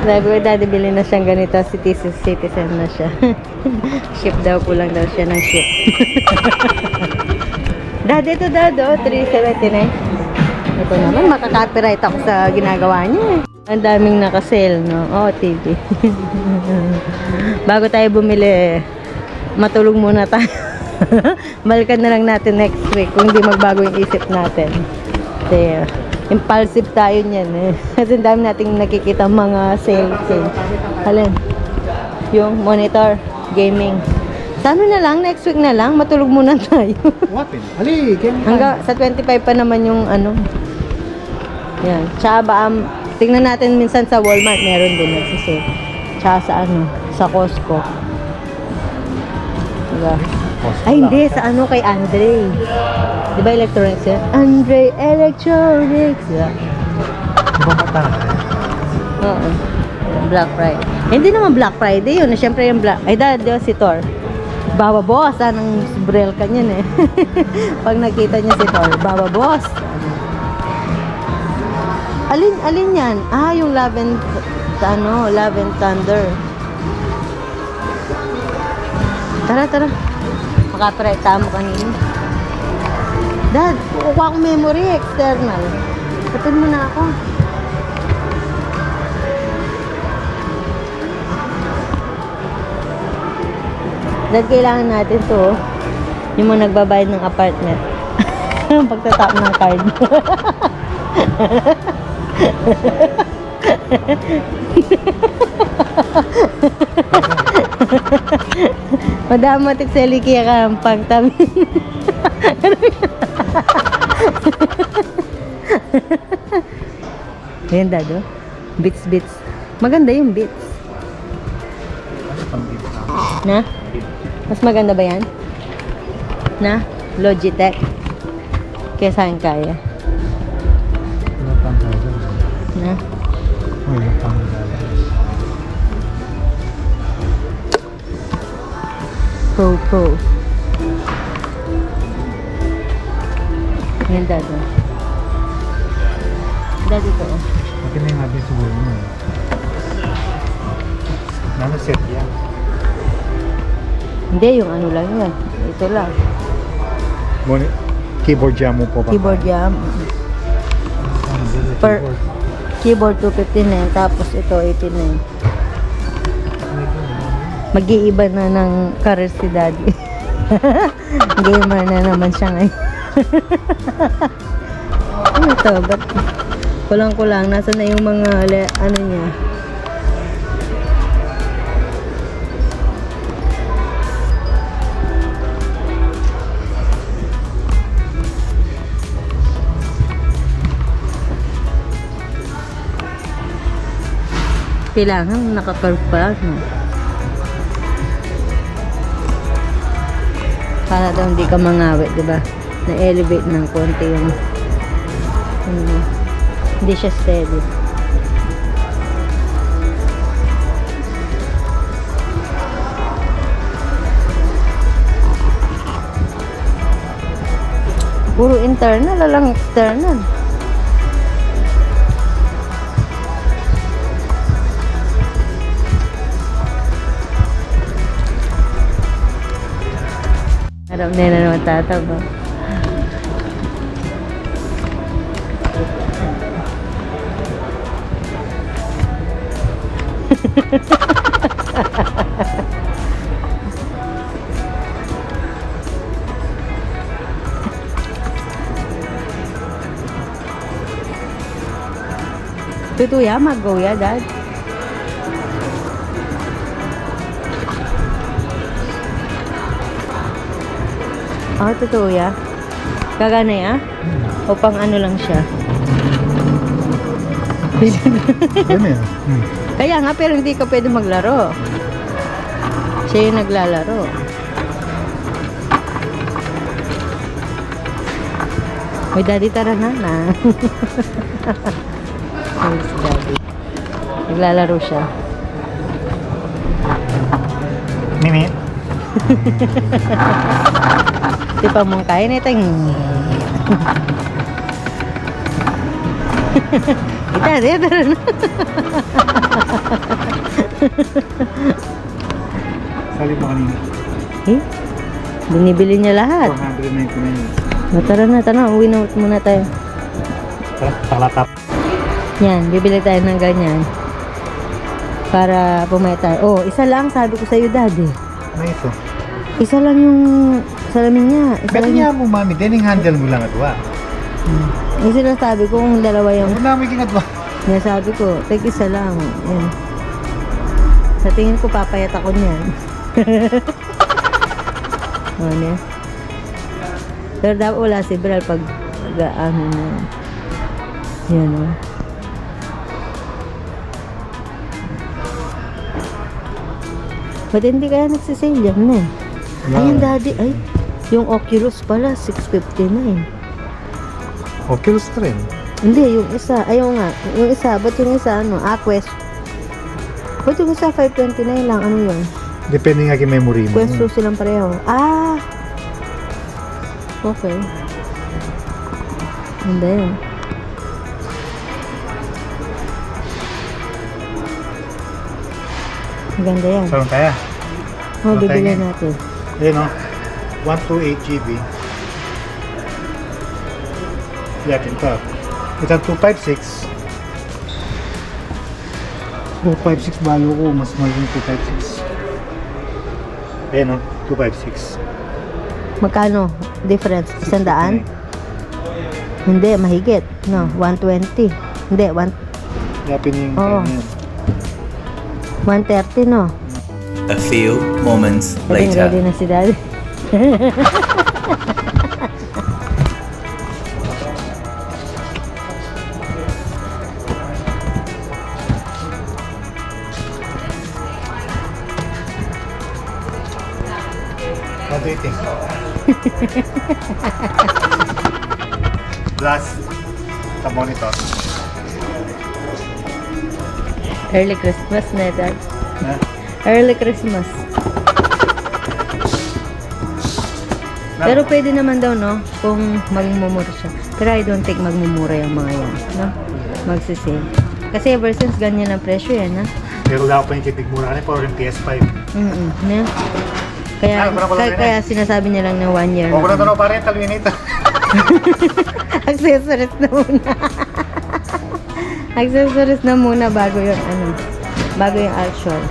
Sabi ko, daddy, bilhin na siyang ganito. Citizen na siya. Ship daw, kulang daw siya ng ship. Daddy, ito dado, 379. Ito naman, makaka-copyright ako sa ginagawa niya. Ang daming naka-sale, no? Oh, TV. Bago tayo bumili, matulog muna tayo. Balikan na lang natin next week kung hindi magbago yung isip natin. Kasi impulsive tayo niyan eh. Kasi dami nating nakikita mga sale. Alin? Yung monitor, gaming. Sa ano na lang, next week na lang, matulog muna tayo. Wapin. Ali, Hanggang sa 25 pa naman yung ano. Yan. Tsaka tingnan natin minsan sa Walmart, meron din nagsisale. Tsaka sa ano, sa Costco. Diba? Ay, hindi. Sa ano kay Andre. Di ba electronics yan? Andre Electronics. Diba? Ibang mata na. Oo. Black Friday. Hindi naman Black Friday yun. Siyempre yung Black... Ay, dahil si Thor. Bababoss. Anong brel ka niyan eh. Pag nakita niya si Thor, bababoss. Alin yan? Ah, yung Love and Thunder. Tara. Makapreta mo kanina. Dad, kukuha akong memory external. Kapin mo na ako. Dad, kailangan natin to. Yung mga nagbabayad ng apartment. Pagtatap ng card. Madamatik sa likiya ka ang pagtabi. Ayan, Dado. Beats. Maganda yung beats. Na? Mas maganda ba yan? Na? Logitech. Kaya saan kaya? Na? Pro. Yan, Dado. Dado to. Akin na yung ating siguro mo eh. Nano-set yan. Hindi, yung ano lang yan. Ito lang. Keyboard jam mo po ba? Keyboard jam. Per keyboard 250 na yan. Tapos ito 18 na yan. Mag-iiba na ng career si Daddy. Gamer na naman siya ngayon. Ano to? Ba't kulang-kulang? Nasaan na yung mga ano niya? Kailangan naka-curve pa, no? Para daw hindi ka mangawit, diba? Na-elevate ng konti yung hindi siya steady. Puro internal, lang external. Alam na naman tataba. Tutuya, mag-go ya, Dad. Oh, totoo ya? Gagana ya? O pang ano lang siya? Yan eh. Kaya nga, pero hindi ka pwede maglaro. Siya yung naglalaro. May Daddy, tara na. Ay, si Daddy. Naglalaro siya. Mimi. Di pa mong kaya na ito. Tara na. Binibili niya lahat. 499. O, tara na. Uwi na muna tayo. Tara, talatap. Yan, bibili tayo ng ganyan. Para pumayat tayo. Oh, isa lang sabi ko sa'yo, Daddy. Ano ito? Isa lang yung salamin niya. Isa Pero lang niya mo, mami. Dining handle mo lang atwa. Isa lang sabi ko kung dalawa yung... Ano namin ginatwa? Yan sabi ko, tek isa lang. Yan. Sa tingin ko, papayat ako niyan. O, niya. Pero dapat wala si Bral pag ano na. Yan, o. Ba't hindi kaya nagsisale yan, men? Ayun, Daddy. Ay, yung Oculus pala, 659. Oculus rin. Hindi, yung isa. Ayaw nga. Yung isa. Ba't yung isa, ano? Quest. Ba't yung isa, 529 lang? Ano yun? Depende nga kay memory mo. Quest 2 silang pareho. Ah! Okay. Ganda yun. Maganda yan. Saan kaya? Oh, Ano bibili tayo? natin. Ayun o. 128 GB. Yakin pa. Ito ang 256. 256 balo ko. Mas mahal yung 256. Ayun o. 256. Magkano? Difference? 100? Hindi, mahigit. No, 120. Hindi, Yapin yung Oo. kanya. 130, no? A few moments Ready later. na si Daddy. What do you think? Plus, the monitor. Early Christmas na, Dad. Ha? Early Christmas. Pero pwede naman daw, no? Kung magmumura siya. Pero I don't think magmumura yung mga yan, no? Magsisale. Kasi ever since ganyan ang presyo yan, ha? Pero wala ko pa yung kitig mura rin for yung PS5. Ne? Kaya, Ay, wala ko lang kaya sinasabi niya lang na 1 year. Huwag ko na ito pa rin, taluin ito. Accessories na muna. Accessories na muna bago yung bago yung actual.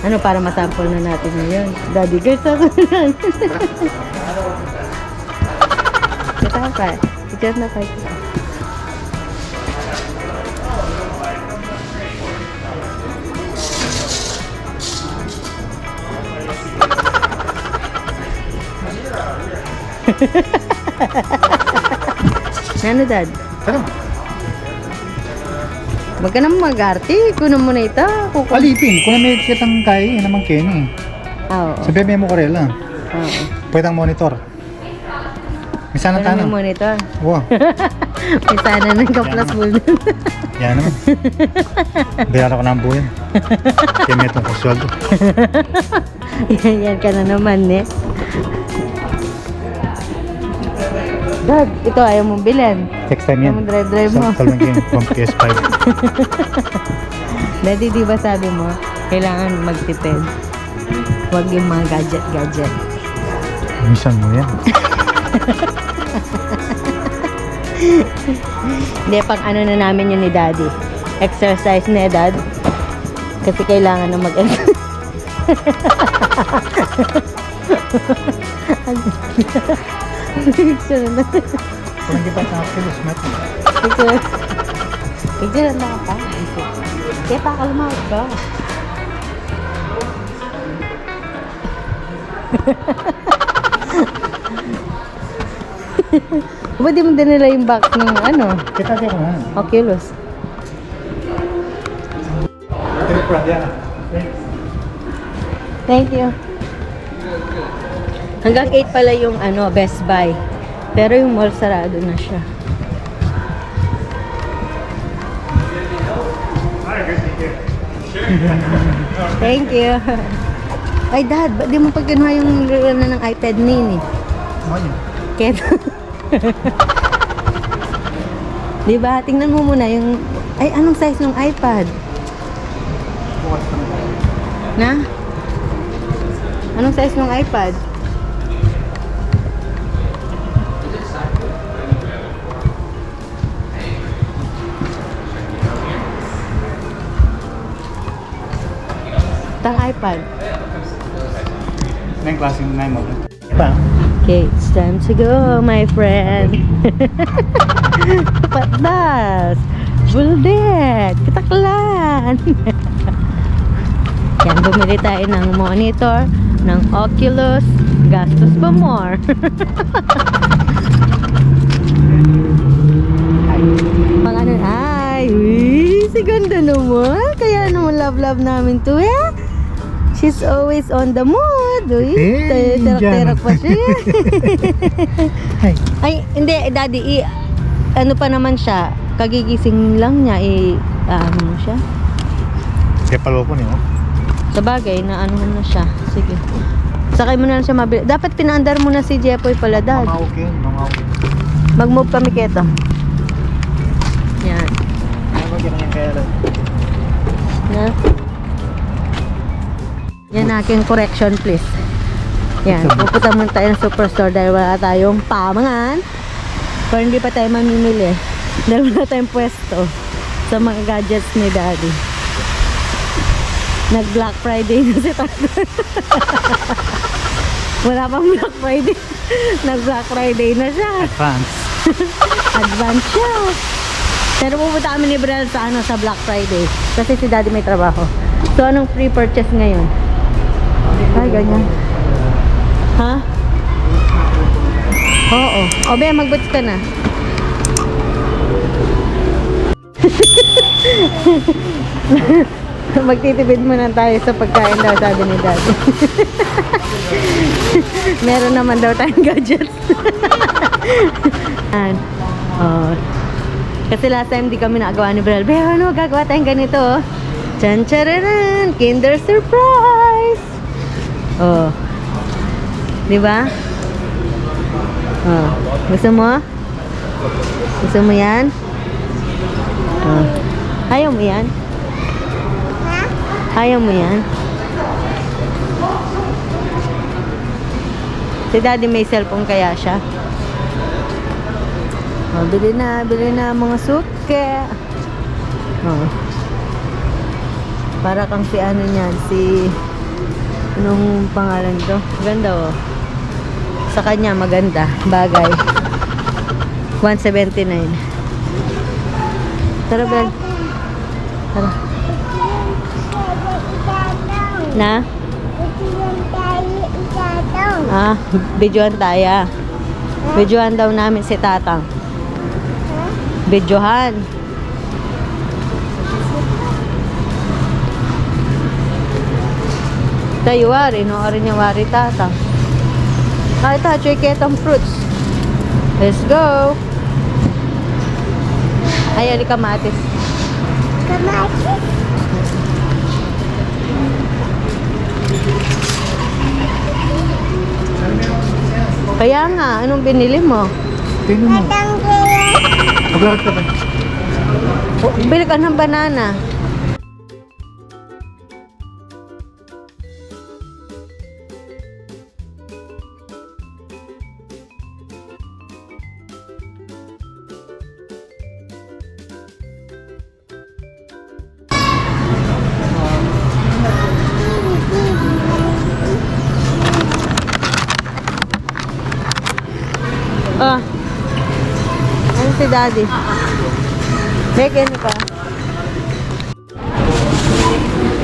Ano, para masample na natin ngayon. Daddy girl sa sunan. Kita ka pa. Ikat na pa. Ano, Dad? Ano? Wag ka naman mag-arte. Kunan mo na ito. Alipin, kung na may kitang kaya, yun naman Kenny. Oo. Sabi mo ko rin lang. Oo. Pwede ang monitor. May sana Kunan tanong. mo monitor. Wow. May sana ng ka-plus full. Yan naman. Bayaran ko na ang buyan. Kaya may itong kaswaldo. Yan ka na naman, eh. Dad, ito ayaw mong bilhin. Next time yan. Ayaw mong drive mo. Sa talong game from PS5. Daddy, di ba sabi mo, kailangan magtipid. Huwag yung mga gadget-gadget. Minsan mo yan. Hindi, pang ano na namin yun ni Daddy. Exercise na, Dad. Kasi kailangan na mag-exercise. Picture na. Kung hindi pa sa Oculus, mat. Picture na ka pa. Kaya pakalmawag ka. Ba't di mo dinala yung box ng ano? Kita siya ko nga. Oculus. Thank you. Hanggang 8 pala yung ano, Best Buy. Pero yung mall sarado na siya. Thank you. Ay, Dad, ba't di mo pag kinuha yung ano ng iPad mini? Ano yun? Keto. Di ba? Tingnan mo muna yung... Ay, anong size ng iPad? Na? Anong size ng iPad? Tang iPad. Na yung klase na yung mabot. Iba. Okay, it's time to go, my friend. Patdas! Buldet! Kataklan! Yan, bumili tayo ng monitor, ng Oculus, gastos pa more. Pang ano, ay, uy, si ganda naman. Kaya naman love namin to, eh. She's always on the mood. Uy, Hey, terak-terak pa siya. Ay. Ay, hindi, daddy, ano pa naman siya, kagigising lang niya, ano siya. Kaya paloko niyo. Sa bagay, na ano na siya. Sige. Sakay mo na lang siya mabili. Dapat pinaandar mo na si Jepoy pala, dad. Mga okay yun, mga okay. Mag-move kami keto. Yan. Ay, magyan yung kaya lang. Na? Yan aking correction, please. Yan. Pupunta muna tayo ng superstore dahil wala tayong pamangan. Pero hindi pa tayo mamimili. Dahil wala tayong pwesto sa mga gadgets ni daddy. Nag Black Friday na si tatay. Wala pang Black Friday. Nag Black Friday na siya. Advance. Advance siya. Pero pupunta kami ni Brel sa sa Black Friday. Kasi si daddy may trabaho. So anong pre-purchase ngayon? Ay, ganyan. Ha? Oo. O, be, mag-boots ka na. Magtitipid muna tayo sa pagkain daw, sabi ni daddy. Meron naman daw tayong gadgets. Oh. Kasi last time di kami nagawa ni Brel. Pero ano, gagawa tayong ganito. Chan chararan, Kinder Surprise. Oh. Di ba? Oh. Gusto mo? Gusto mo yan? Oh. Ayaw mo yan? Ayaw mo yan? Si daddy may cellphone kaya siya? Oh, bili na mga suke. Oh. Para kang si ano niyan, si anong pangalan to? Ganda oh. Sa kanya maganda, bagay. 179. Tara, Bel. Tara. Na? Videoan tayo. Videoan daw namin si Tatang. Videohan. Tayo wari, no? Ari niya wari Tatang. Ito, chiketang fruits. Let's go. Ayan, kamatis. Kamatis? Kaya nga, anong binili mo? Tingnan mo. Maglakad ka ba? Bili ka ng banana. Ah. Ano si daddy? Beke, ano pa?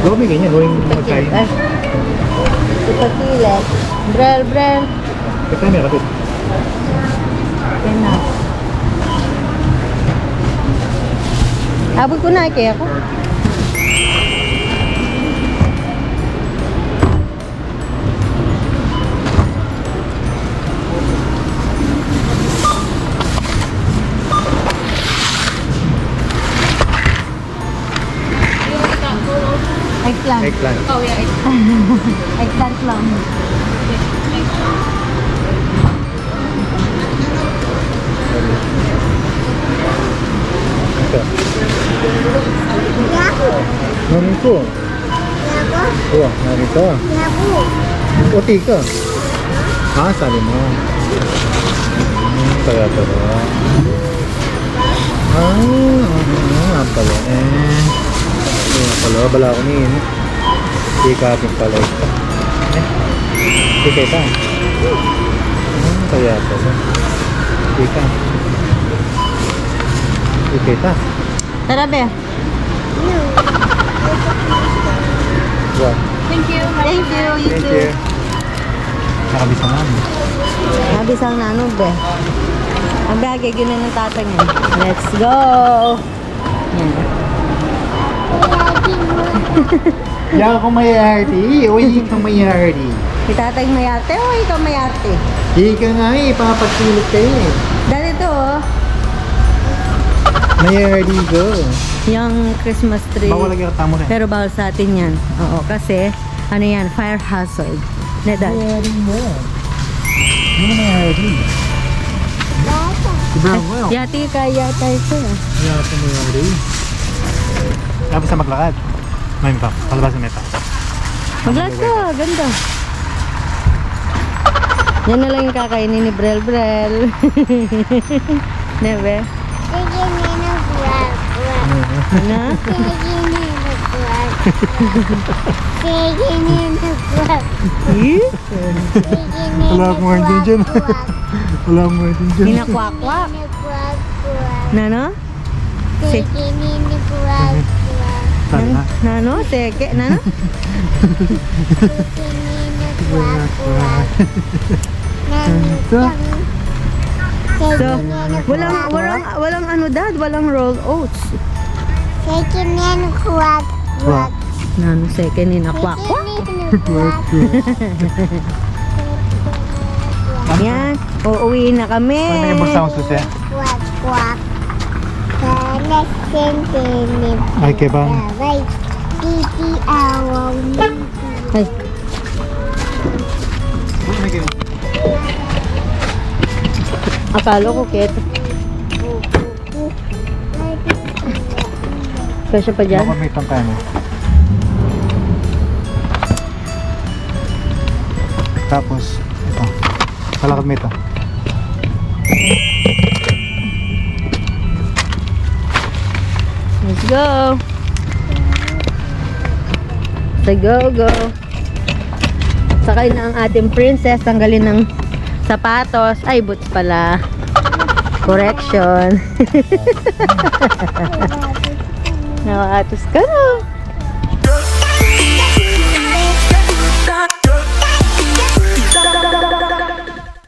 Gawin ganyan, gawin magkain. Ay. Ipakilet. Brel. Ito may kapit. Yan na. Abot ko na, kaya ako. Eggplant. Eggplant. Oh yeah, Eggplant lang. Ito. Yaku. Narito. Yaku. Oh, narito. Yaku. Uti ka. Ah, sabi mo. Kaya ito. Nga pala. Nga pala, bala ko niyan. Ikapin pala ito. Ika ito. Ano kaya ito? Ika. Ika ito. Tara, be. Wow. Thank you. Thank you. You Thank too. you. Nakabisa namin. Nabisang na ano, be. Ang bagay, yun na ng tatay niya. Let's go! Yan. Yan ako mayardi. Uy, ikaw mayardi. Si tatay mayarte o ikaw mayarte? Ika nga eh, papagsilip kayo eh. Dahil ito, oh, Mayardi go. yung Christmas tree. Bawal lagi ka tamo rin. Pero bawal sa atin yan. Oo, kasi, ano yan, fire hazard. Na dad. Mayardi mo. Hindi mo mayardi. Si Brown mo yun. Yati kaya tayo ko. Yan ako mayardi. Tapos na maglakad. May pa, palabasan may pa. Maglas ka, ganda. Yan na lang yung kakainin ni Brel Brel. Neve. Sige na nag-vlog. Ano? Sige na nag-vlog. Sige na nag-vlog. Eh? Sige na Wala akong hangin dyan. Wala akong hangin dyan. Hinakwakwak. nag-vlog. Nano? Sige na nag-vlog. Saan na? Nano? Teke? Nano? Sige na nag-vlog. So, walang ano dad, walang rolled oats. Sige na nag-vlog. Nano second hinakwakwak. Yan, uuwi na kami. Ano yung bursa mo susi? Quack. Sana sentinip. Ay, kebang. Sabay. Titi awaw ni. Ay, akala ko keto. Kasya pa dyan? Baka may tangkay mo. Tapos, ito. Palakad mo ito. Let's go! So go! Sakay na ang ating princess. Tanggalin ng sapatos. Ay, boots pala. Correction. Nakatus ka na.